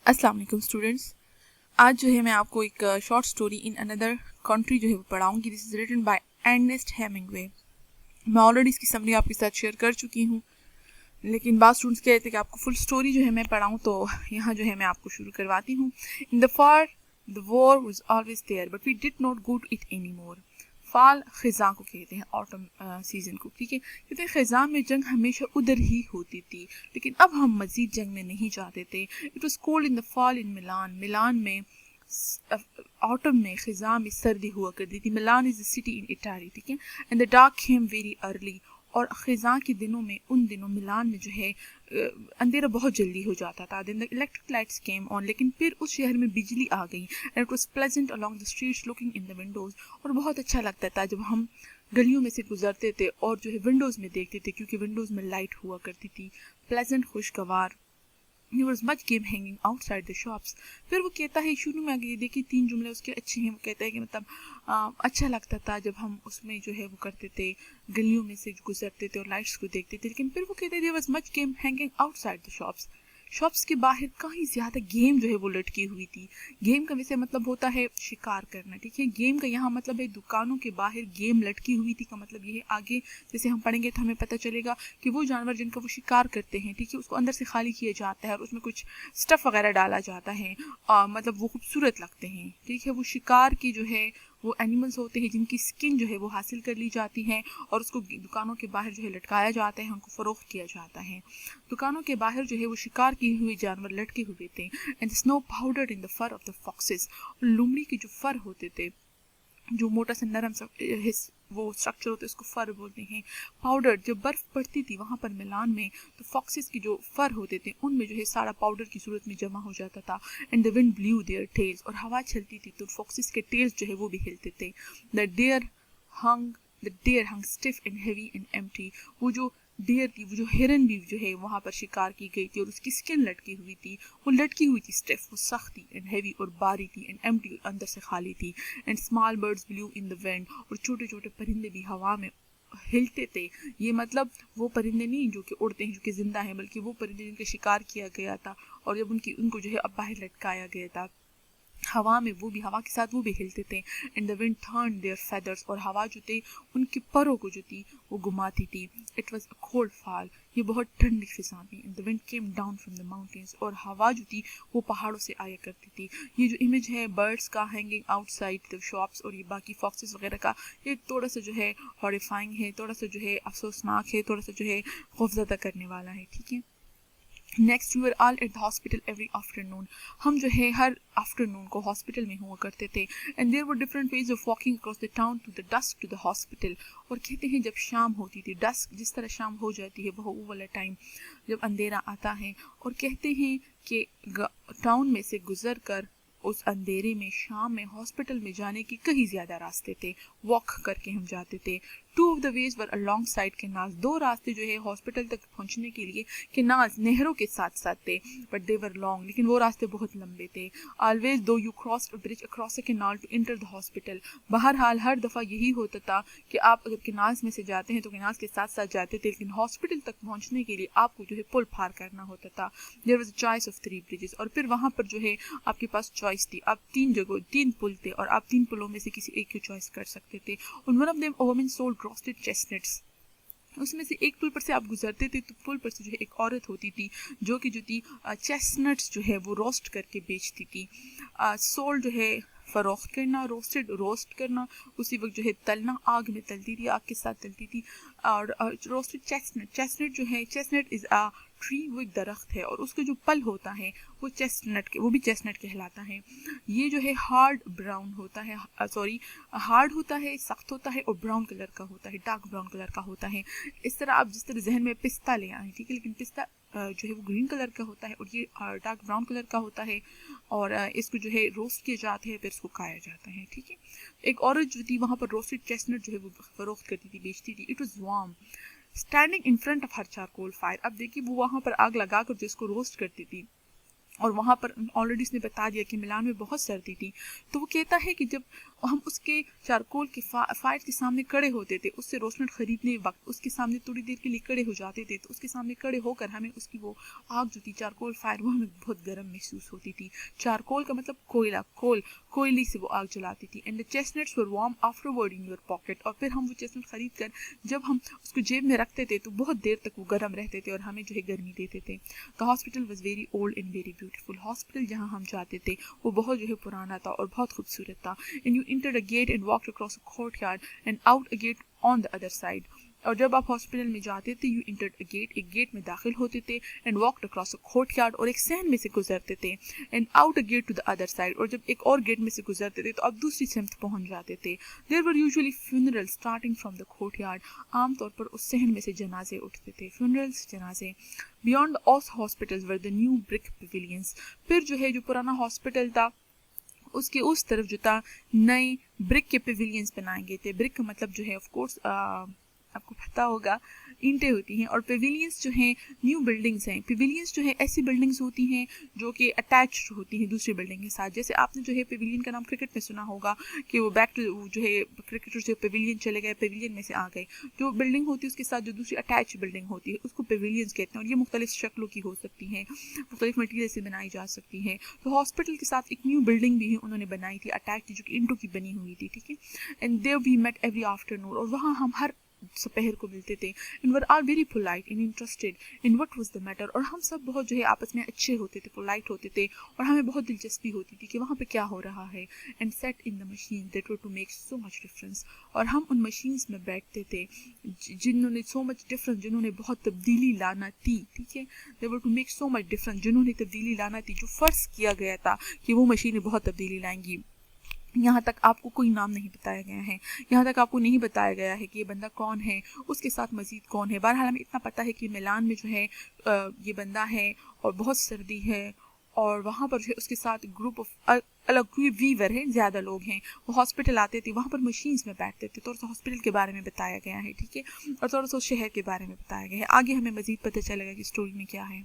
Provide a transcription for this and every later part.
अस्सलाम वालेकुम स्टूडेंट्स। आज जो है मैं आपको एक short story in another country जो है वो पढ़ाऊंगी। This is written by Ernest Hemingway. मैं ऑलरेडी इसकी समरी आपके साथ शेयर कर चुकी हूँ, लेकिन बाद स्टूडेंट्स कहते हैं कि आपको फुल स्टोरी जो है मैं पढ़ाऊँ, तो यहाँ जो है मैं आपको शुरू करवाती हूँ। In the fall the war was always there but we did not go to it any more. Fall खिजा को कहते हैं, ऑटम सीजन को, ठीक है। कहते हैं खिजा में जंग हमेशा उधर ही होती थी, लेकिन अब हम मजीद जंग में नहीं जाते थे। It was cold in the fall in Milan. Milan में ऑटम में खिजा में सर्दी हुआ करती थी। Milan is the city in Italy, ठीक है। And the dark came very early. और खिजा के दिनों में, उन दिनों मिलान में जो है अंधेरा बहुत जल्दी हो जाता था। Then the electric lights came on. लेकिन फिर उस शहर में बिजली आ गई। And it was pleasant along the streets looking in the windows. और बहुत अच्छा लगता था जब हम गलियों में से गुजरते थे और जो है विंडोज में देखते थे, क्योंकि विंडोज में लाइट हुआ करती थी। Pleasant, खुशगवार। There was much game hanging outside the shops. फिर वो कहता है, शुरू में आगे देखिए 3 जुमले उसके अच्छे हैं। वो कहता है कि मतलब अच्छा लगता था जब हम उसमें जो है वो करते थे, गलियों में से गुजरते थे और लाइट्स को देखते थे। लेकिन फिर वो कहते हैं there was much game hanging outside the shops. Shops के बाहर कहीं ज़्यादा गेम जो है वो लटकी हुई थी। गेम का वैसे मतलब होता है शिकार करना, ठीक है। गेम का यहाँ मतलब है दुकानों के बाहर गेम लटकी हुई थी का मतलब ये है, आगे जैसे हम पढ़ेंगे तो हमें पता चलेगा कि वो जानवर जिनका वो शिकार करते हैं, ठीक है, उसको अंदर से खाली किया जाता है और उसमें कुछ स्टफ़ वगैरह डाला जाता है। मतलब वो खूबसूरत लगते हैं, ठीक है। वो शिकार की जो है वो एनिमल्स होते हैं जिनकी स्किन जो है वो हासिल कर ली जाती है और उसको दुकानों के बाहर जो है लटकाया जाता है, उनको फ़रोख्त किया जाता है। दुकानों के बाहर जो है वो शिकार किए हुए जानवर लटके हुए थे। And snow powder in the fur of the foxes. लोमड़ी के जो फर होते थे, जो मोटा सा नरम सा वो स्ट्रक्चर होता है, उसको फर बोलते हैं। पाउडर, जब बर्फ पड़ती थी वहाँ पर मिलान में, तो फॉक्सेस की जो फर होते थे उनमें जो है सारा पाउडर की सूरत में जमा हो जाता था। And the wind blue there tales. और हवा चलती थी तो फॉक्सेस के टेल्स जो है वो भी हिलते थे। The deer hung the deer hung stiff and heavy and empty. वो जो डियर थी, वो जो हिरन भी जो है वहाँ पर शिकार की गई थी और उसकी स्किन लटकी हुई थी, वो लटकी हुई थी स्टिफ, वो सख्त थी एंड हैवी और बारी थी एंड एम्प्टी, अंदर से खाली थी। And small birds blue in the wind. और छोटे छोटे परिंदे भी हवा में हिलते थे। ये मतलब वो परिंदे नहीं जो कि उड़ते हैं, जो कि जिंदा हैं, बल्कि वो परिंदे जिनका शिकार किया गया था और जब उनको जो है अब बाहर लटकाया गया था हवा में, वो भी हवा के साथ वो भी हिलते थे। And the wind turn their feathers. और हवा जो थी उनके परों को जो थी वो घुमाती थी। It was a cold fall. ये बहुत ठंडी फिजा थी। And the wind came down from the mountains. और हवा जो थी वो पहाड़ों से आया करती थी। ये जो इमेज है बर्ड्स का हैंगिंग आउटसाइड द शॉप्स और ये बाकी फॉक्सेस वगैरह का, ये थोड़ा सा जो है हॉरिफाइंग है, थोड़ा सा जो है अफसोसनाक है, थोड़ा सा जो है खौफजदा करने वाला है, ठीक है। Next, we were all at the hospital every afternoon. हम जो है हर आफ्टरनून को हॉस्पिटल में हुआ करते थे। And there were different ways of walking across the town to the dusk to the hospital. और कहते हैं जब शाम होती थी, डस्क जिस तरह शाम हो जाती है, वो वाला टाइम जब अंधेरा आता है, और कहते हैं कि टाउन में से गुजर कर उस अंधेरे में शाम में हॉस्पिटल में जाने के कहीं ज्यादा रास्ते थे। वॉक करके हम जाते थे। 2 of the ways were along side canal. 2 रास्ते जो है हॉस्पिटल तक पहुंचने के लिए कैनाल, नहरों के साथ साथ थे, बट दे वर लॉन्ग, लेकिन वो रास्ते बहुत लंबे थे। Always do you cross a bridge across a canal to enter the hospital. बहरहाल हर दफ़ा यही होता था कि आप अगर कैनाल्स में से जाते हैं तो कैनाल्स के साथ साथ जाते थे, लेकिन हॉस्पिटल तक पहुंचने के लिए आपको जो है पुल पार करना होता था। There was a choice of 3 bridges. और फिर वहाँ पर जो है आपके पास चॉइस थी। आप 3 पुल थे और आप 3 पुलों में से किसी एक की चॉइस कर सकते थे। One of them a woman sold roasted chestnuts. उसमें से एक पुल पर से आप गुजरते थे तो पुल पर से जो है एक औरत होती थी जो थी चेस्टनट्स जो है वो रोस्ट करके बेचती थी। सोल जो है फरोख्त करना, रोस्टेड रोस्ट करना, उसी वक्त जो है तलना, आग में तलती थी, आग के साथ तलती थी। और रोस्टेड चेस्टनट, चेस्टनट जो है, चेस्टनट इज अ ट्री, वो एक दरख्त है और उसका जो पल होता है वो चेस्टनट के, वो भी चेस्टनट कहलाता है। ये जो है हार्ड ब्राउन होता है, हार्ड होता है, सख्त होता है और ब्राउन कलर का होता है, डार्क ब्राउन कलर का होता है। इस तरह आप जिस तरह जहन में पिस्ता ले आए, ठीक है, लेकिन पिस्ता जो है वो ग्रीन कलर का होता है और ये डार्क ब्राउन कलर का होता है। और इसको जो है रोस्ट किया जाता है, फिर इसको खाया जाता है, ठीक है। एक औरत जो थी वहाँ पर रोस्टेड चेस्टनट जो है वो फरोख्त करती थी, बेचती थी। It was warm standing in front of her charcoal fire. अब देखिए वो वहाँ पर आग लगाकर जिसको रोस्ट करती थी और वहाँ पर ऑलरेडी उसने बता दिया कि मिलान में बहुत सर्दी थी। तो वो कहता है कि जब हम उसके चारकोल के फायर के सामने खड़े होते थे, उससे रोशनट खरीदने वक्त उसके सामने थोड़ी देर के लिए खड़े हो जाते थे, तो उसके सामने खड़े होकर हमें उसकी वो आग जो थी चारकोल फायर, वो हमें बहुत गर्म महसूस होती थी। चारकोल का मतलब कोयला, कोयले से वो आग जलाती थी। And the chestnuts were warm afterward in your pocket, और फिर हम वो चेस्टनट खरीद कर जब हम उसको जेब में रखते थे तो बहुत देर तक वो गर्म रहते थे और हमें जो है गर्मी देते थे। The hospital was very old and very beautiful, hospital जहाँ हम जाते थे वो बहुत जो है पुराना था और बहुत खूबसूरत था। And you entered a gate and walked across a courtyard and out a gate on the other side. और जब आप हॉस्पिटल में जाते थे, यू इंटर्ड अ गेट, एक गेट में दाखिल होते थे, and walked across a courtyard, और एक सहन में से गुजरते थे, and out a gate to the other side, और जब एक और गेट में से गुजरते थे तो आप दूसरी सिमत पहुंच जाते थे। There were usually funerals starting from the courtyard, आमतौर पर उस सहन में से जनाजे उठते थे, फ्यूनरल्स, जनाजे। Beyond all hospitals were the new brick pavilions, फिर जो है जो पुराना हॉस्पिटल था उसके उस तरफ जो था नए ब्रिक के पेविलियंस बनाए गए थे। ब्रिक का मतलब जो है ऑफ कोर्स आपको पता होगा ईंटें होती हैं, और पेविलियंस जो हैं न्यू बिल्डिंग्स हैं। पेविलियंस जो है ऐसी बिल्डिंग्स होती हैं जो कि अटैच्ड होती हैं दूसरी बिल्डिंग के साथ। जैसे आपने जो है पेविलियन का नाम क्रिकेट में सुना होगा कि वो बैक टू जो है क्रिकेटर जो पेविलियन चले गए, पेविलियन में से आ गए। जो बिल्डिंग होती है उसके साथ जो दूसरी अटैच बिल्डिंग होती है उसको पेविलियंस कहते हैं, और ये मुख्तलिफ शक्लों की हो सकती हैं, मुख्तलिफ मटीरियल से बनाई जा सकती हैं। तो हॉस्पिटल के साथ एक न्यू बिल्डिंग भी है उन्होंने बनाई थी अटैच, जो कि ईंटों की बनी हुई थी, ठीक है। And there we met every afternoon, और वहाँ हम हर दोपहर को मिलते थे। And were are very polite and interested in what was the matter, और हम सब बहुत जो है आपस में अच्छे होते थे, पोलाइट होते थे, और हमें बहुत दिलचस्पी होती थी कि वहाँ पे क्या हो रहा है। And set in the machine that were to make so much difference, और हम उन मशीन्स में बैठते थे जिन्होंने सो मच डिफरेंस, जिन्होंने बहुत तब्दीली लाना थी, ठीक है। They were to make so much difference, जिन्होंने तब्दीली लाना थी, जो फर्ज किया गया था कि वो मशीनें बहुत तब्दीली लाएंगी। यहाँ तक आपको कोई नाम नहीं बताया गया है, यहाँ तक आपको नहीं बताया गया है कि ये बंदा कौन है, उसके साथ मजीद कौन है। बहरहाल हमें इतना पता है कि मिलान में जो है ये बंदा है और बहुत सर्दी है, और वहाँ पर जो है उसके साथ ग्रुप ऑफ अलग वीवर है, ज़्यादा लोग हैं। वो हॉस्पिटल आते थे, वहाँ पर मशीन्स में बैठते थे। थोड़ा सा हॉस्पिटल के बारे में बताया गया है, ठीक है, और थोड़ा सा शहर के बारे में बताया गया है। आगे हमें मजीद पता चलेगा कि स्टोरी में क्या है।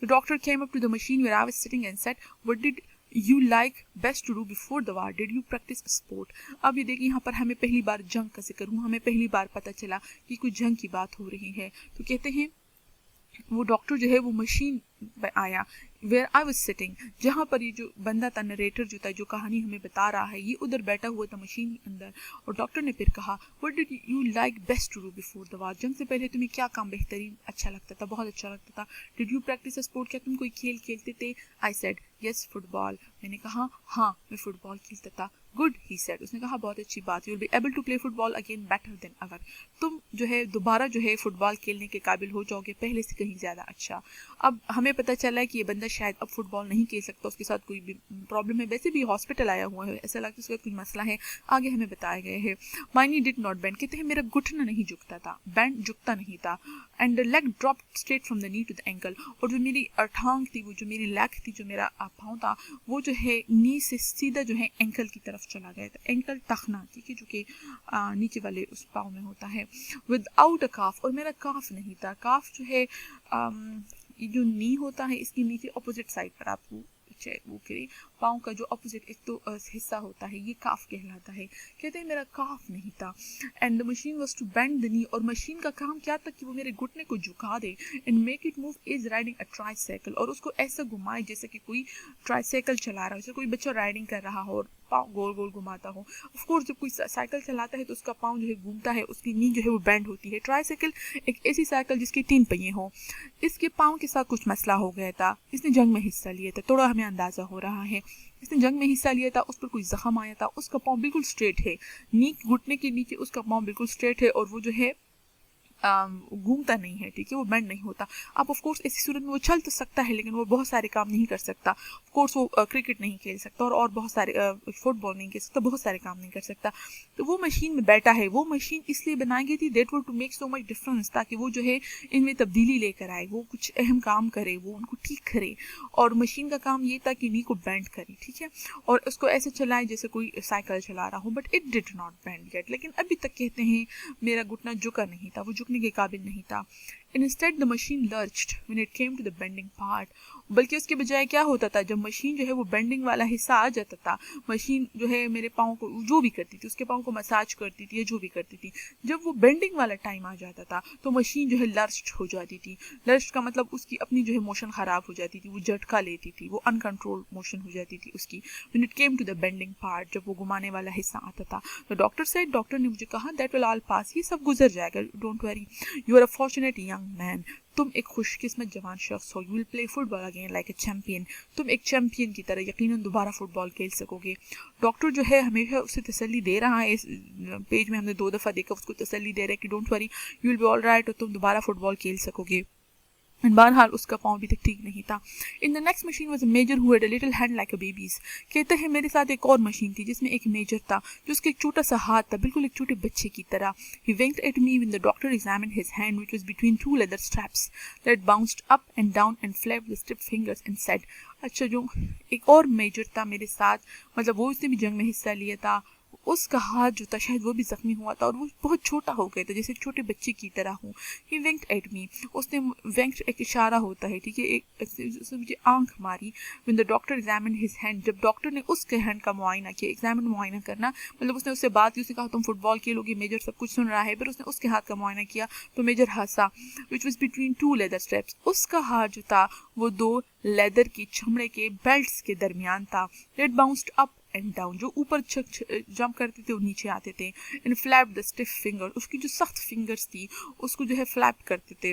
The doctor came up to the machine where I was sitting and said, "What did you like best to do before the war? Did you practice sport?" अब ये देखिए यहाँ पर हमें पहली बार जंग का जिक्र हुआ, हमें पहली बार पता चला कि कोई जंग की बात हो रही है। तो कहते हैं वो डॉक्टर जो है वो मशीन पे आया, वेयर आई वॉज सिटिंग, जहाँ पर ये जो बंदा था, नरेटर जो था, जो कहानी हमें बता रहा है, ये उधर बैठा हुआ था मशीन के अंदर। और डॉक्टर ने फिर कहा, what did you like best to do before the war, जंग से पहले तुम्हें क्या काम बेहतरीन अच्छा लगता था, बहुत अच्छा लगता था। डिड यू प्रैक्टिस स्पोर्ट, क्या तुम कोई खेल खेलते थे? आई सेड यस फुटबॉल, मैंने कहा हाँ मैं फुटबॉल खेलता था। गुड, ही सेड, उसने कहा बहुत अच्छी बात, you will be able to play football again better than ever, तुम जो है दोबारा जो है फुटबॉल खेलने के काबिल हो जाओगे, पहले से कहीं ज़्यादा अच्छा। अब हमें पता चला है कि ये बंदा शायद अब फुटबॉल नहीं खेल सकता, उसके साथ कोई भी प्रॉब्लम है, वैसे भी हॉस्पिटल आया हुआ है, ऐसा लगता है उसके साथ कोई मसला है। आगे हमें बताया गया है, my knee did not bend, कहते हैं मेरा घुटना नहीं झुकता था, बैंड झुकता नहीं था। And the leg drop straight from the knee to the ankle, और जो मेरी टांग थी, वो जो मेरी लेग थी, जो मेरा पाँव था, वो जो है नी से सीधा जो है एंकल की तरफ चला गया था। एंकल टखना, ठीक है, जो कि नीचे वाले उस पाँव में होता है। विदाउट अ काफ, और मेरा काफ नहीं था। काफ जो है ये जो नी होता है, इसके नीचे अपोजिट साइड पर आपको वो करिए, पाँव का जो अपोजिट एक तो हिस्सा होता है, ये काफ कहलाता है। कहते हैं मेरा काफ नहीं था। And the machine was to bend the knee, और मशीन का काम क्या था कि वो मेरे घुटने को झुका दे, and make it move is riding a tricycle, और उसको ऐसा घुमाए जैसे कि कोई ट्राईसाइकिल चला रहा हो, जैसे कोई बच्चा राइडिंग कर रहा हो और पाँव गोल गोल घुमाता हो। ऑफ कोर्स जब कोई साइकिल चलाता है तो उसका पाँव जो है घूमता है, उसकी नी जो है वो बेंड होती है। ट्राईसाइकिल एक ऐसी साइकिल जिसके 3 पहिए हो। इसके पाँव के साथ कुछ मसला हो गया था, इसने जंग में हिस्सा लिया था, थोड़ा हमें अंदाजा हो रहा है, इसने जंग में हिस्सा लिया था, उस पर कोई जख्म आया था, उसका पाँव बिल्कुल स्ट्रेट है, नी घुटने के नीचे उसका पाँव बिल्कुल स्ट्रेट है, और वो जो है घूमता नहीं है, ठीक है, वो बेंड नहीं होता। अब ऑफ कोर्स ऐसी सूरत में वो चल तो सकता है, लेकिन वो बहुत सारे काम नहीं कर सकता। ऑफ कोर्स वो क्रिकेट नहीं खेल सकता, और बहुत सारे फुटबॉल नहीं खेल सकता, बहुत सारे काम नहीं कर सकता। तो वो मशीन में बैठा है। वो मशीन इसलिए बनाई गई थी that was to make so much difference, ताकि वो जो है इनमें तब्दीली लेकर आए, वो कुछ अहम काम करे, वो उनको ठीक करे। और मशीन का काम ये था कि नी को बेंड करे, ठीक है, और उसको ऐसे चलाए जैसे कोई साइकिल चला रहा हो। But it did not bend yet, लेकिन अभी तक कहते हैं मेरा घुटना झुका नहीं था, वो झुकने के काबिल नहीं था। Instead the machine lurched when it came to the bending part. बल्कि उसके बजाय क्या होता था, जब मशीन जो है वो बेंडिंग वाला हिस्सा आ जाता था, मशीन जो है मेरे पाँव को जो भी करती थी, उसके पाँव को मसाज करती थी या जो भी करती थी, जब वो बेंडिंग वाला टाइम आ जाता था तो मशीन जो है लर्स्ट हो जाती थी। लर्स्ट का मतलब उसकी अपनी जो है मोशन ख़राब हो जाती थी, वो झटका लेती थी, वो अनकंट्रोल मोशन हो जाती थी उसकी। When it came to the bending part, जब वो घुमाने वाला हिस्सा आता था, तो डॉक्टर ने मुझे कहा दैट विल ऑल पास, ये सब गुजर जाएगा, don't worry, you are a fortunate young man, तुम एक खुशकिस्मत जवान शख्स हो, you will play football again like a champion, तुम एक चैंपियन की तरह यकीनन दोबारा फुटबॉल खेल सकोगे। डॉक्टर जो है हमेशा उसे तसल्ली दे रहा है, इस पेज में हमने 2 दफ़ा देखा, उसको तसल्ली दे रहा है कि don't worry, you will be all right, और तुम दोबारा फुटबॉल खेल सकोगे। बहरहाल उसका पाँव अभी तक ठीक नहीं था। In the next machine was a major who had a little hand like a baby's. कहते हैं मेरे साथ एक और मशीन थी जिसमें एक मेजर था जिसका एक छोटा सा हाथ था, बिल्कुल एक छोटे बच्चे की तरह। ही winked at me when the doctor examined his hand which was between 2 leather straps that bounced up and down and flapped the stiff fingers and said, अच्छा जो एक और मेजर था मेरे साथ, मतलब वो उसने भी जंग में हिस्सा लिया था, उसका हाथ जो था शायद वो भी जख्मी हुआ था और वो बहुत छोटा हो गया था, जैसे एक छोटे बच्चे की तरह हूँ। ही winked at me, उसने winked एक इशारा होता है, ठीक है, उसने मुझे आंख मारी। when the doctor examined his hand, जब डॉक्टर ने उसके हैंड का मुआयना किया, एग्जामिन मुआयना करना मतलब उसने उससे बात की, उसने कहा तुम फुटबॉल खेलोगे, मेजर सब कुछ सुन रहा है, फिर उसने उसके हाथ का मुआयना किया तो मेजर हंसा। which was between 2 leather straps, उसका हाथ जो था वो 2 लेदर की चमड़े के बेल्ट्स के दरमियान था। it bounced up and down, जो ऊपर जंप करते थे वो नीचे आते थे। And flap the stiff finger, उसकी जो सख्त फिंगर्स थी उसको जो है फ्लैप करते थे,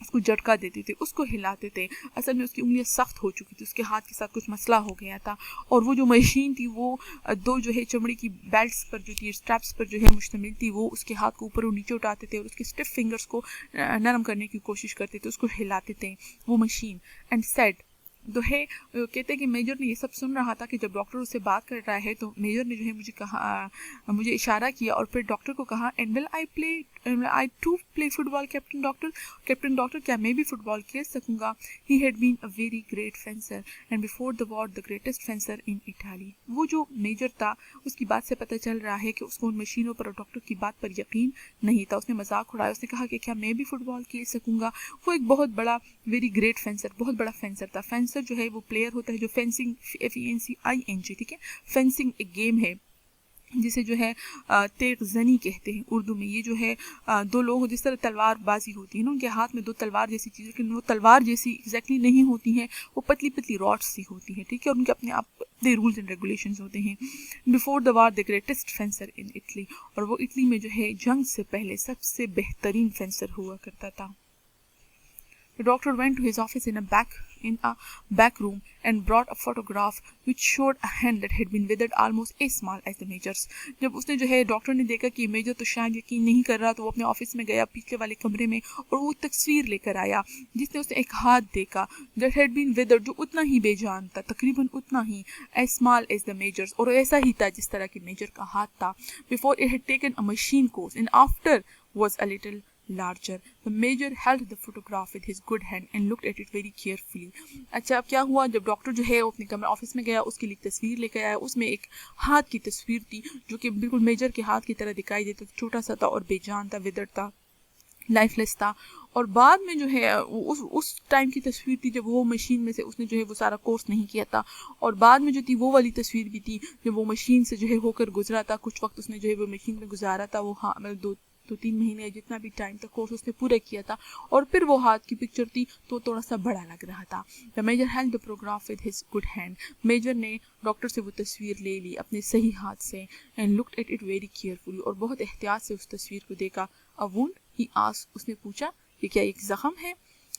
उसको झटका देते थे, उसको हिलाते थे। असल में उसकी उंगलियां सख्त हो चुकी थी, उसके हाथ के साथ कुछ मसला हो गया था, और वो जो मशीन थी वो 2 जो है चमड़ी की बेल्ट्स पर जो थी, स्ट्रैप्स पर जो है मुश्तमिल थी, वो उसके हाथ को ऊपर और नीचे उठाते थे और उसके स्टिफ फिंगर्स को नरम करने की कोशिश करते थे, उसको हिलाते थे वो मशीन। एंड सेड, तो है कहते हैं कि मेजर ने ये सब सुन रहा था कि जब डॉक्टर उससे बात कर रहा है तो मेजर ने जो है मुझे कहा, मुझे इशारा किया और फिर डॉक्टर को कहा, and will I to play football captain doctor, क्या मैं भी फुटबॉल खेल सकूंगा। He had been a very great fencer and before the war the greatest fencer in Italy. वो जो मेजर था उसकी बात से पता चल रहा है कि उसको उन मशीनों पर और डॉक्टर की बात पर यकीन नहीं था। उसने मजाक उड़ाया, उसने कहा कि क्या मैं भी फुटबॉल खेल सकूंगा। वो एक बहुत बड़ा वेरी ग्रेट फेंसर, बहुत बड़ा फेंसर था। फेंसर जो है वो प्लेयर होता है जो फेंसिंग, FENCING, ठीक है, फेंसिंग एक गेम है जिसे जो है तेग जनी कहते हैं उर्दू में। ये जो है 2 लोग जिस तरह तलवारबाजी होती है ना, उनके हाथ में 2 तलवार जैसी चीज़ें, लेकिन वो तलवार जैसी एग्जैक्टली नहीं होती हैं, वो पतली पतली रॉड्स सी होती हैं, ठीक है, और उनके अपने रूल्स एंड रेगुलेशंस होते हैं। Before the war the greatest fencer in Italy, और वो इटली में जो है जंग से पहले सबसे बेहतरीन फेंसर हुआ करता था। The doctor went to his office in a back room and brought a photograph which showed a hand that had been withered almost as small as the major's. जब उसने जो है डॉक्टर ने देखा कि मेजर तो शायद यकीन नहीं कर रहा, तो वो अपने ऑफिस में गया पीछे वाले कमरे में और वो तस्वीर लेकर आया जिसने उसने एक हाथ देखा that had been withered, जो उतना ही बेजान था, तकरीबन उतना ही, as small as the major's, और ऐसा ही था जिस तरह की मेजर का हाथ था। Before it had taken a machine course and after was a little larger. The major held the photograph with his good hand and looked at it very carefully. अच्छा, अब क्या हुआ, जब डॉक्टर जो है अपने कमरे ऑफिस में गया, उसके लिए तस्वीर लेकर आया। उसमें एक हाथ की तस्वीर थी जो कि बिल्कुल मेजर के हाथ की तरह दिखाई देता, छोटा सा था और बेजान था, विदर्ड था, लाइफलेस था। और बाद में जो है उस टाइम की तस्वीर थी जब वो मशीन में से उसने जो है वो सारा कोर्स नहीं किया था, और बाद में जो थी वो वाली तस्वीर भी थी जब वो मशीन से जो है होकर गुजरा था। कुछ वक्त उसने जो है वो मशीन में गुजारा था, वो हाँ मतलब 2-3 महीने जितना भी टाइम था कोर्स उसने पूरा किया था, और फिर वो हाथ की पिक्चर थी तो थोड़ा सा बड़ा लग रहा था। The major held the photograph with his good hand, major ने डॉक्टर से वो तस्वीर ले ली अपने सही हाथ से, and looked at it very carefully, और बहुत एहतियात से उस तस्वीर को देखा। अ वुंड, ही आस्क्ड, उसने पूछा कि क्या एक जख्म है।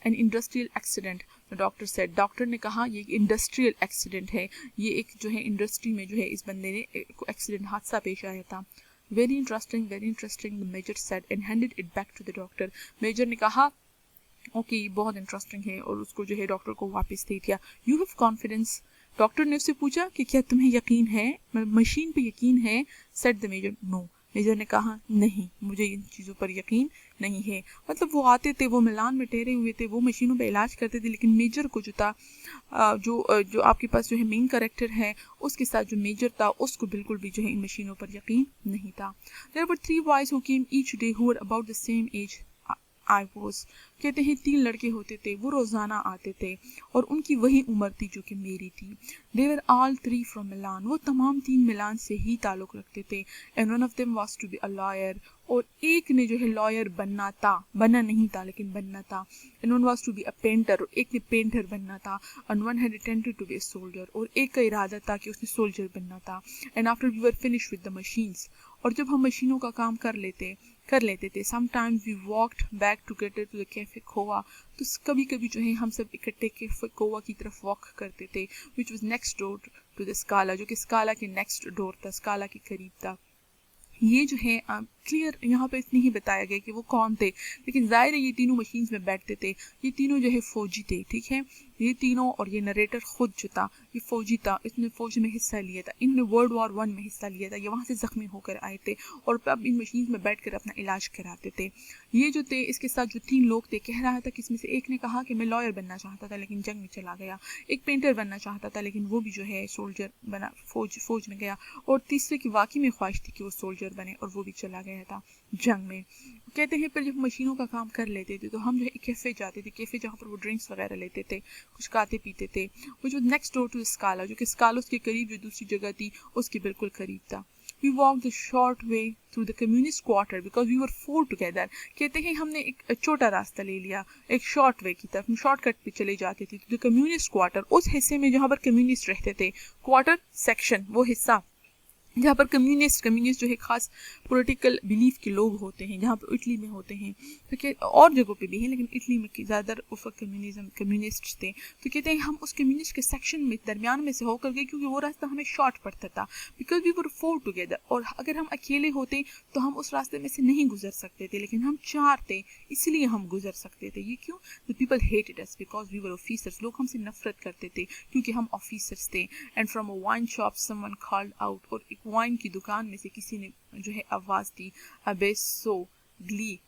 An industrial accident, the doctor said, doctor ने कहा ये इंडस्ट्रियल एक्सीडेंट है, ये एक जो है इंडस्ट्री में जो है इस बंदे ने एक्सीडेंट, हादसा पेश आया था। Very interesting, the major said and handed it back to the doctor. Major ने कहा ओके बहुत इंटरेस्टिंग है, और उसको जो है डॉक्टर को वापस दे दिया। यू हैव कॉन्फिडेंस, डॉक्टर ने उससे पूछा कि क्या तुम्हें यकीन है, मशीन पे यकीन है। Said the major, no, major ने कहा नहीं, मुझे इन चीज़ों पर यकीन नहीं है। मतलब वो आते थे, वो मिलान में ठहरे हुए थे, वो मशीनों पे इलाज करते थे, लेकिन मेजर को जो था जो आपके पास जो है मेन कैरेक्टर है उसके साथ जो मेजर था उसको बिल्कुल भी जो है इन मशीनों पर यकीन नहीं था। There were 3 boys who came each day who were about the same age I was। कहते हैं 3 लड़के होते थे, वो रोज़ाना आते थे और उनकी वही उम्र थी जो कि मेरी थी। They were all 3 from Milan। वो तमाम 3 मिलान से ही ताल्लुक़ रखते थे। And one of them was to be a lawyer। और एक ने जो है लॉयर बनना था, बनना नहीं था लेकिन बनना था। And one was to be a painter। और एक ने पेंटर बनना था। And one had intended to be a soldier। और एक का इरादा था कि उसने सोल्जर बनना था। And after we were finished with the machines। और जब हम मशीनों का काम कर लेते थे sometimes we walked back together to the cafe खोवा। तो कभी कभी जो है हम सब इकट्ठे कैफे खोवा की तरफ वॉक करते थे, which was next door to the Scala। जो कि स्काला के नेक्स्ट डोर था, स्काला के करीब था। ये जो है क्लियर यहाँ पे इतनी ही बताया गया कि वो कौन थे, लेकिन जाहिर है ये तीनों मशीन्स में बैठते थे। ये तीनों जो है फौजी थे, ठीक है। ये तीनों और ये नरेटर खुद जो था ये फौजी था, इसने फौज में हिस्सा लिया था, इन्होंने वर्ल्ड वॉर 1 में हिस्सा लिया था। ये वहाँ से ज़ख्मी होकर आए थे और अब इन मशीन्स में बैठ कर अपना इलाज कराते थे। ये जो थे इसके साथ जो 3 लोग थे, कह रहा था कि इसमें से एक ने कहा कि मैं लॉयर बनना चाहता था लेकिन जंग में चला गया। एक पेंटर बनना चाहता था लेकिन वो भी जो है सोल्जर बना, फौज में गया। और तीसरे की वाकई में ख्वाहिश थी कि वो सोल्जर बने और वो भी चला गया था जंग में। कहते हैं फिर जब मशीनों का काम कर लेते थे तो हम जो है कैफ़े जाते थे, कैफ़े जहाँ पर वो ड्रिंक्स वगैरह लेते थे, कुछ खाते पीते थे। वो जो नेक्स्ट डोर टू स्काला, जो कि स्कालोस के करीब जो दूसरी जगह थी उसके बिल्कुल करीब था। We walked the short way through the communist quarter because we were 4 together। कहते हैं हमने एक छोटा रास्ता ले लिया, एक शॉर्ट वे की तरफ, हम शॉर्टकट पे चले जाते थे। तो कम्युनिस्ट क्वार्टर, उस हिस्से में जहाँ पर कम्युनिस्ट रहते थे, क्वार्टर सेक्शन वो हिस्सा जहाँ पर कम्युनिस्ट जो है खास पॉलिटिकल बिलीफ के लोग होते हैं, जहाँ पर इटली में होते हैं, तो क्या और जगहों पे भी हैं लेकिन इटली में ज़्यादातर उस वक्त कम्युनिस्ट थे। तो कहते हैं हम उस कम्युनिस्ट के सेक्शन में दरमियान में से होकर गए क्योंकि वो रास्ता हमें शॉर्ट पड़ता था, बिकॉज वी वर 4 टुगेदर। और अगर हम अकेले होते तो हम उस रास्ते में से नहीं गुजर सकते थे, लेकिन हम 4 थे इसलिए हम गुजर सकते थे। ये क्यों? The people hated us because we were officers. लोग हमसे नफरत करते थे क्योंकि हम ऑफिसर्स थे। And from a wine shop someone called out. और एक वाइन की दुकान में से किसी ने जो है आवाज़ दी, अबेसो ग्ली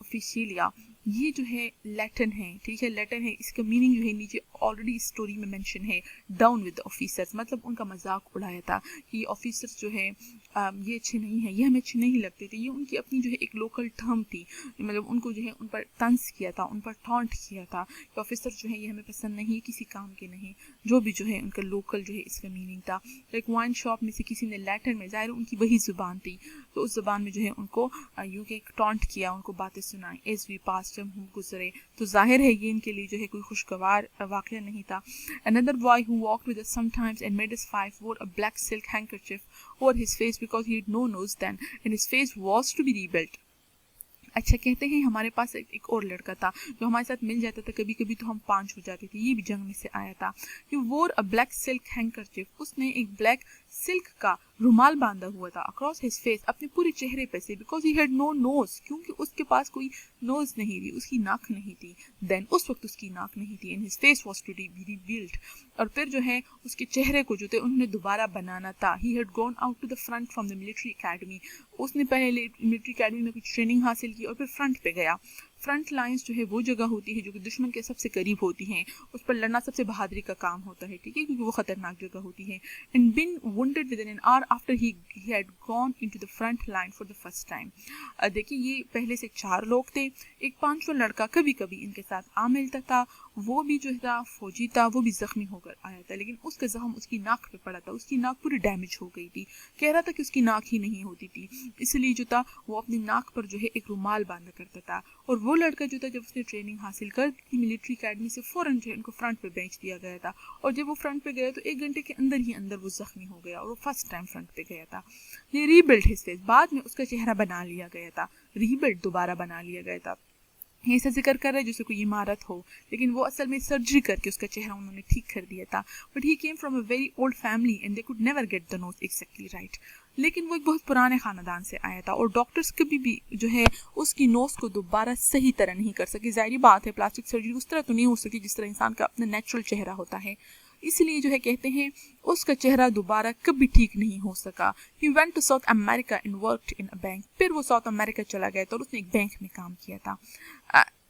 ऑफिशियलिया। ये जो है लैटिन है, ठीक है, लैटिन है। इसका मीनिंग जो है नीचे ऑलरेडी स्टोरी में मेंशन है, डाउन विद द ऑफिसर्स। मतलब उनका मजाक उड़ाया था कि ऑफिसर्स जो है ये अच्छे नहीं है, ये हमें अच्छे नहीं लगते थे। ये उनकी अपनी जो है एक लोकल टर्म थी, मतलब उनको जो है उन पर तंज किया था, उन पर टॉन्ट किया था कि ऑफिसर जो है ये हमें पसंद नहीं है, किसी काम के नहीं, जो भी जो है उनका लोकल जो है इसका मीनिंग था। तो एक वाइन शॉप में से किसी ने लैटिन में, ज़ाहिर उनकी वही ज़ुबान थी, तो उस ज़ुबान में जो है उनको यूँ के टॉन्ट किया, उनको बातें सुनाई एज वी पास, जब हम गुजरे। तो जाहिर है ये इनके लिए जो है कोई खुशगवार वाक़या नहीं था। Another boy who walked with us sometimes and made us five wore a black silk handkerchief over his face because he had no nose then and his face was to be rebuilt। अच्छा, कहते हैं हमारे पास एक और लड़का था जो हमारे साथ मिल जाता था कभी कभी, तो हम 5 हो जाते थे। ये भी जंग में से आया था। He wore a black silk handkerchief। उसने एक ब्लैक सिल्क का रुमाल बांधा हुआ था अक्रॉस हिज फेस, अपने पूरे चेहरे पे से, because he had no nose, क्योंकि उसके पास कोई नोज नहीं थी, उसकी नाक नहीं थी। देन उस वक्त उसकी नाक नहीं थी। And his face was to be rebuild. और फिर जो है उसके चेहरे को जो थे उन्होंने दोबारा बनाना था। He had gone out to the front from the military academy. उसने पहले मिलिट्री अकेडमी में कुछ ट्रेनिंग हासिल की और फिर फ्रंट पे गया। फ्रंट लाइंस जो है वो जगह होती है जो कि दुश्मन के सबसे करीब होती हैं, उस पर लड़ना सबसे बहादुरी का काम होता है, ठीक है, क्योंकि वो खतरनाक जगह होती है। And been wounded with an hour after he had gone into the front line for the first time. देखिए ये पहले से 4 लोग थे, एक 5वां लड़का कभी कभी इनके साथ आ मिलता था, वो भी जो था फौजी था, वो भी जख्मी होकर आया था, लेकिन उसका जख्म उसकी नाक पे पड़ा था, उसकी नाक पूरी डैमेज हो गई थी। कह रहा था कि उसकी नाक ही नहीं होती थी, इसलिए जो था वो अपनी नाक पर जो है एक रुमाल बांधा करता था। और वो लड़का जो था जब उसने ट्रेनिंग हासिल कर दी मिलिट्री अकेडमी से, फ़ौरन जो है उनको फ्रंट पे बेच दिया गया था। और जब वो फ्रंट पे गया तो 1 घंटे के अंदर ही अंदर वो जख्मी हो गया और वो फर्स्ट टाइम फ्रंट पे गया था। ये रीबिल्ड हिज फेस, बाद में उसका चेहरा बना लिया गया था, रीबिल्ड दोबारा बना लिया गया था। ये ऐसा जिक्र कर रहा है जैसे कोई इमारत हो, लेकिन वो असल में सर्जरी करके उसका चेहरा उन्होंने ठीक कर दिया था। But he came from a very old family and they could never get the nose exactly right. लेकिन वो एक बहुत पुराने ख़ानदान से आया था और डॉक्टर्स कभी भी जो है उसकी नोज़ को दोबारा सही तरह नहीं कर सके। ज़ाहिर बात है प्लास्टिक सर्जरी उस तरह तो नहीं हो सकती जिस तरह इंसान का अपना नेचुरल चेहरा होता है, इसलिए जो है कहते हैं उसका चेहरा दोबारा कभी ठीक नहीं हो सका। He went to South America and worked in a bank। फिर वो साउथ अमेरिका चला गया था और उसने एक बैंक में काम किया था।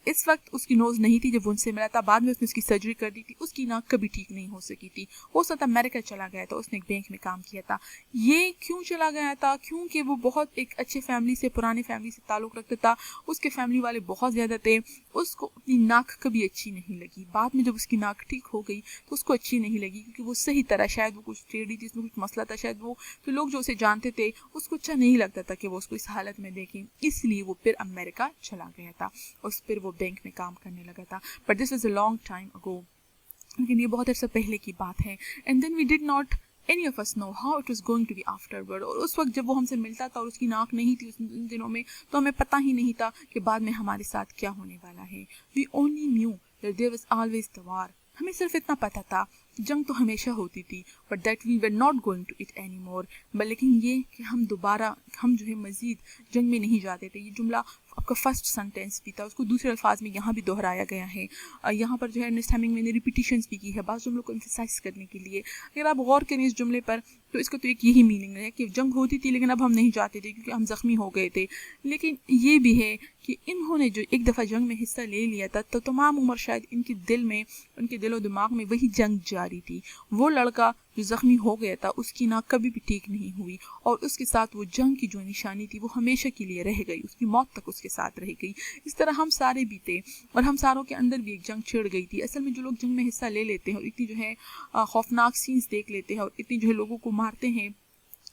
इस वक्त उसकी नोज़ नहीं थी जब वो उनसे मिला था, बाद में उसने उसकी सर्जरी कर दी थी, उसकी नाक कभी ठीक नहीं हो सकी थी। वो साथ अमेरिका चला गया था, उसने एक बैंक में काम किया था। ये क्यों चला गया था? क्योंकि वो बहुत एक अच्छे फैमिली से, पुराने फैमिली से ताल्लुक़ रखता था, उसके फैमिली वाले बहुत ज़्यादा थे, उसको अपनी नाक कभी अच्छी नहीं लगी। बाद में जब उसकी नाक ठीक हो गई तो उसको अच्छी नहीं लगी, क्योंकि वो सही तरह, शायद वो कुछ टेढ़ी थी, उसमें कुछ मसला था, शायद वो तो लोग जो उसे जानते थे उसको अच्छा नहीं लगता था कि वो उसको इस हालत में देखें, इसलिए वो फिर अमेरिका चला गया था और फिर वो बैंक में काम करने लगा था। But this was a long time ago, लेकिन ये बहुत अर्सा पहले की बात है। And then we did not any of us know how it was going to be afterward। और उस वक्त जब वो हमसे मिलता था और उसकी नाक नहीं थी उस दिनों में, तो हमें पता ही नहीं था कि बाद में हमारे साथ क्या होने वाला है। We only knew that there was always the war। हमें सिर्फ इतना पता था जंग तो हमेशा होती थी, but that we were not going to it any more. लेकिन ये कि हम जो है मज़ीद जंग में नहीं जाते थे। ये जुमला आपका फर्स्ट सेंटेंस भी था, उसको दूसरे अल्फाज में यहाँ भी दोहराया गया है। यहाँ पर जो है अर्नेस्ट हेमिंगवे ने रिपीटिशंस भी की है बाज़ जुमलों को एम्फसाइज करने के लिए। अगर आप गौर करें इस जुमले पर तो इसका तो एक यही मीनिंग है कि जंग होती थी लेकिन अब हम नहीं जाते थे क्योंकि हम ज़ख्मी हो गए थे। लेकिन ये भी है कि इन्होंने जो एक दफ़ा जंग में हिस्सा ले लिया था तो तमाम उम्र शायद इनके दिल में, उनके दिलो दिमाग में वही जंग जारी थी। वो लड़का जो ज़ख्मी हो गया था उसकी नाक कभी भी ठीक नहीं हुई और उसके साथ वो जंग की जो निशानी थी वो हमेशा के लिए रह गई, उसकी मौत तक उसके साथ रह गई। इस तरह हम सारे भी थे और हम सारों के अंदर भी एक जंग छिड़ गई थी। असल में जो लोग जंग में हिस्सा ले लेते हैं और इतनी जो है खौफनाक सीन्स देख लेते हैं और इतनी जो है लोगों को मारते हैं,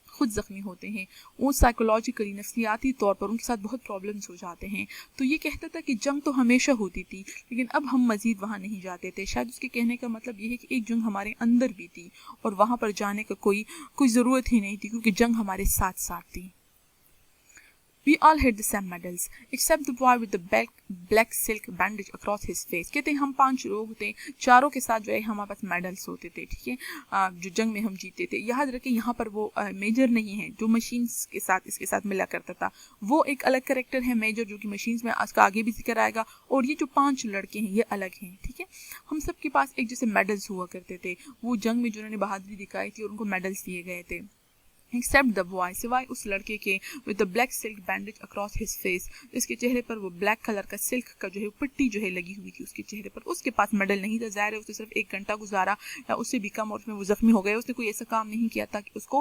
खुद ज़ख्मी होते हैं, वो साइकोलॉजिकली, नफ्सियाती तौर पर उनके साथ बहुत प्रॉब्लम्स हो जाते हैं। तो ये कहता था कि जंग तो हमेशा होती थी लेकिन अब हम मज़ीद वहाँ नहीं जाते थे। शायद उसके कहने का मतलब ये है कि एक जंग हमारे अंदर भी थी और वहाँ पर जाने का कोई ज़रूरत ही नहीं थी क्योंकि जंग हमारे साथ साथ थी। We all had the same medals except the boy with the black silk bandage across his face। कहते हैं हम 5 लोग थे, चारों के साथ जो है हमारे पास मेडल्स होते थे, ठीक है, जो जंग में हम जीते थे। याद रखें यहाँ पर वो मेजर नहीं है जो मशीन्स के साथ इसके साथ मिला करता था, वो एक अलग कैरेक्टर है मेजर जो कि मशीन्स में आज का आगे भी जिक्र आएगा। और ये जो 5 लड़के हैं ये अलग हैं, ठीक है। हम सब के पास एक जैसे मेडल्स हुआ करते थे, वो जंग में जिन्होंने बहादुरी दिखाई थी और उनको मेडल्स दिए गए थे। एक्सेप्ट द बॉय, सिवाय उस लड़के के, with the black silk bandage across his face, इसके चेहरे पर वो ब्लैक कलर का सिल्क का जो है पट्टी जो है लगी हुई थी उसके चेहरे पर। उसके पास मेडल नहीं था, ज़ाहिर है उसने सिर्फ 1 घंटा गुजारा या उससे भी कम और उसमें वो जख्मी हो गया। उसने कोई ऐसा काम नहीं किया था कि उसको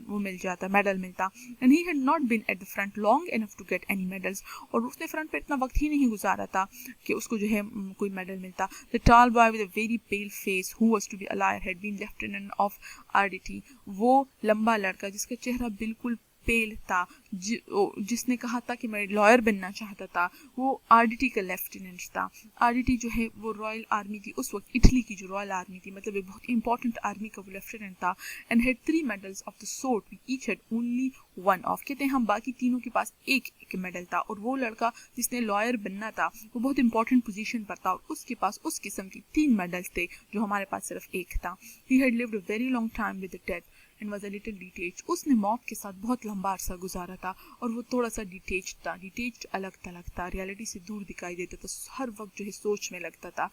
वो मिल जाता, मेडल मिलता। And he had not been at the front long enough to get any medals, और उसने फ्रंट पर इतना वक्त ही नहीं गुजारा था कि उसको जो है कोई मेडल मिलता। The tall boy with a very pale face who was to be a liar had been lieutenant of arditi, वो लंबा लड़का जिसका चेहरा बिल्कुल पेल था, जिसने कहा था कि मैं लॉयर बनना चाहता था, वो आरडीटी का लेफ्टिनेंट था। आरडीटी जो है वो रॉयल आर्मी थी उस वक्त, इटली की जो रॉयल आर्मी थी, मतलब एक बहुत इंपॉर्टेंट आर्मी का वो लेफ्टिनेंट था। And had 3 medals of the sort, we each had only 1 of. कहते हैं हम बाकी तीनों के पास एक मेडल था और वो लड़का जिसने लॉयर बनना था वो बहुत इंपॉर्टेंट पोजीशन पर था और उसके पास उस किस्म की 3 मेडल्स थे जो हमारे पास सिर्फ एक था। He had lived a very long time with the death and was a little detached, उसने मौत के साथ बहुत लंबा अरसा गुजारा था और वो थोड़ा सा डिटेच्ड था। डिटेच्ड अलग थलग था, रियलिटी से दूर दिखाई देता था, हर वक्त जो है सोच में लगता था।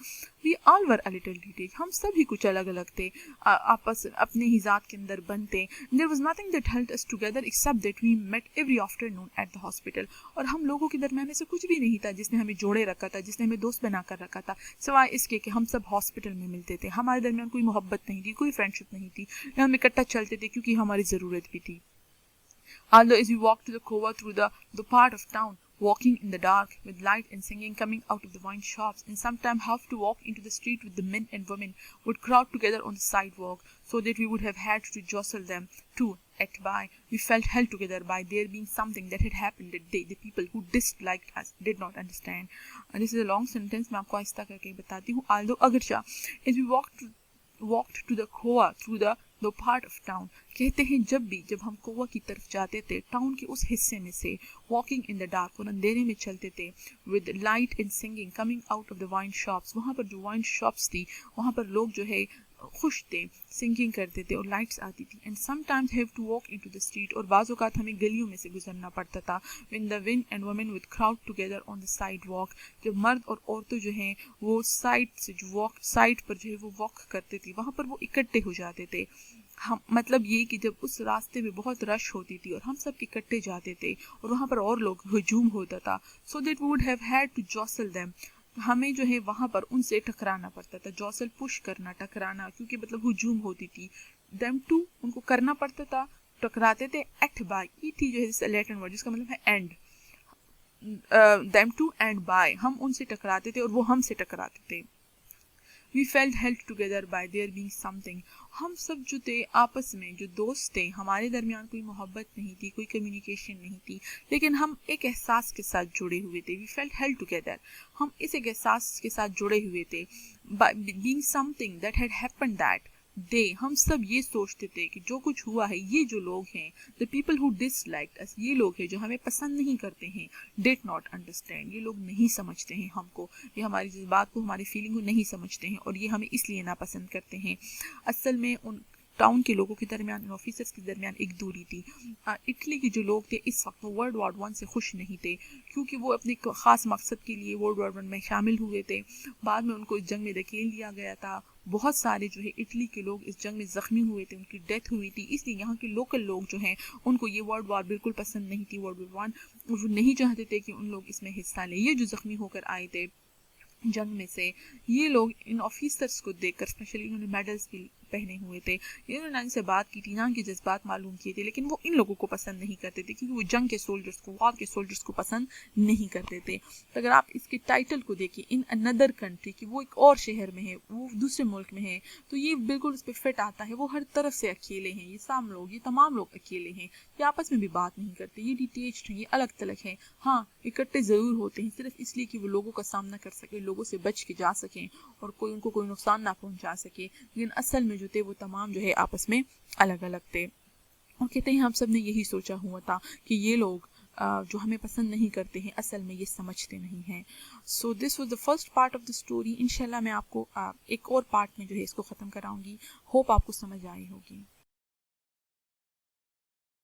We all were a little detached, हम सभी कुछ अलग अलग थे, आपस अपने ही ज़ात के अंदर बनते। There was nothing that held us together except that we met every afternoon at the hospital, और हम लोगों के दरमियान ऐसा कुछ भी नहीं था जिसने हमें जोड़े रखा था, जिसने हमें दोस्त बना कर रखा था, सिवाय इसके कि हम सब हॉस्पिटल में मिलते थे। हमारे दरमियान कोई मोहब्बत नहीं थी, कोई फ्रेंडशिप नहीं थी, हम इकट्ठा चलते थे क्योंकि हमारी ज़रूरत भी थी। Although as we walked to the cova through the part of town, walking in the dark with light and singing coming out of the wine shops, and sometimes have to walk into the street with the men and women would crowd together on the sidewalk, so that we would have had to jostle them too. At by, we felt held together by there being something that had happened that day the people who disliked us did not understand. This is a long sentence, मैं आपको आहिस्ता करके बताती हूँ। Although अगरचा as we walked to the cova through the part of town, कहते हैं जब हम कोवा की तरफ जाते थे, टाउन के उस हिस्से में से, वॉकिंग इन द डार्क, और अंधेरे में चलते थे, with light and singing coming out of the wine shops, वहाँ पर जो वाइन शॉप्स थी वहाँ पर लोग जो है खुश थे, सिंगिंग करते थे और लाइट्स आती थी। And sometimes have to walk into the street, और बाज़ औक़ात हमें गलियों में से गुजरना पड़ता था। When the win and women with crowd together on the side walk, जब मर्द और औरतें जो हैं वो साइड से जो वॉक साइड पर जो है वो वॉक करते थे, वहाँ पर वो इकट्ठे हो जाते थे। हम मतलब ये कि जब उस रास्ते में बहुत रश होती थी और हम सब इकट्ठे जाते थे और वहाँ पर और लोग हजूम होता था, so that would have had to jostle them, हमें जो है वहाँ पर उनसे टकराना पड़ता था। जॉसल पुश करना, टकराना, क्योंकि मतलब हुजूम होती थी। देम टू उनको करना पड़ता था, टकराते थे। एट बाय, ई थी जो है लैटिन वर्ड जिसका मतलब है and. Them to and by, हम उनसे टकराते थे और वो हमसे टकराते थे। We felt held together by there being something, हम सब जो थे आपस में जो दोस्त थे, हमारे दरमियान कोई मोहब्बत नहीं थी, कोई कम्युनिकेशन नहीं थी, लेकिन हम एक एहसास के साथ जुड़े हुए थे। वी फेल्ट हेल्ड टुगेदर, हम इस एक एहसास के साथ जुड़े हुए थे। Being something that had happened that day, हम सब ये सोचते थे कि जो कुछ हुआ है, ये जो लोग हैं, द पीपल हु डिसलाइक्ड अस, ये लोग हैं जो हमें पसंद नहीं करते हैं, डिड नॉट अंडरस्टैंड, ये लोग नहीं समझते हैं हमको, ये हमारी जज्बात को, हमारी फीलिंग को नहीं समझते हैं और ये हमें इसलिए नापसंद करते हैं। असल में उन टाउन के लोगों के दरमियान, ऑफिसर्स के दरमियान एक दूरी थी। इटली के जो लोग थे इस वक्त वो वर्ल्ड वॉर वन से खुश नहीं थे, क्योंकि वो अपने ख़ास मकसद के लिए वर्ल्ड वॉर वन में शामिल हुए थे। बाद में उनको इस जंग में धकेल दिया गया था। बहुत सारे जो है इटली के लोग इस जंग में ज़ख्मी हुए थे, उनकी डेथ हुई थी। इसलिए यहाँ के लोकल लोग जो हैं उनको ये वर्ल्ड वॉर बिल्कुल पसंद नहीं थी, वर्ल्ड वॉर वन। वो नहीं चाहते थे कि उन लोग इसमें हिस्सा लें। ये जो ज़ख्मी होकर आए थे जंग में से, ये लोग इन ऑफिसर्स को देखकर, स्पेशली इन्होंने मेडल्स भी पहने हुए थे, इन्होंने इनसे बात की थी, ना के जज्बात मालूम किए थे, लेकिन वो इन लोगों को पसंद नहीं करते थे, क्योंकि वो जंग के सोल्जर्स को, वॉर के सोल्जर्स को पसंद नहीं करते थे। तो अगर आप इसके टाइटल को देखिए, इन अनदर कंट्री, कि वो एक और शहर में है, वो दूसरे मुल्क में है, तो ये बिल्कुल उस पर फिट आता है। वो हर तरफ से अकेले हैं, ये साम लोग, ये तमाम लोग अकेले हैं, ये आपस में भी बात नहीं करते, ये डिटेच्ड हैं, ये अलग थलग हैं। हाँ, इकट्ठे ज़रूर होते हैं, सिर्फ इसलिए कि वो लोगों का सामना कर सके, लोगों से बच के जा सकें और कोई उनको कोई नुकसान ना पहुंचा सके, लेकिन असल में जो थे वो तमाम जो है आपस में अलग अलग थे। और कहते हैं हम सब ने यही सोचा हुआ था कि ये लोग जो हमें पसंद नहीं करते हैं, असल में ये समझते नहीं हैं। So this was the first part of the story. इंशाल्लाह मैं आपको एक और पार्ट में जो है इसको ख़त्म कराऊंगी। होप आपको समझ आई होगी।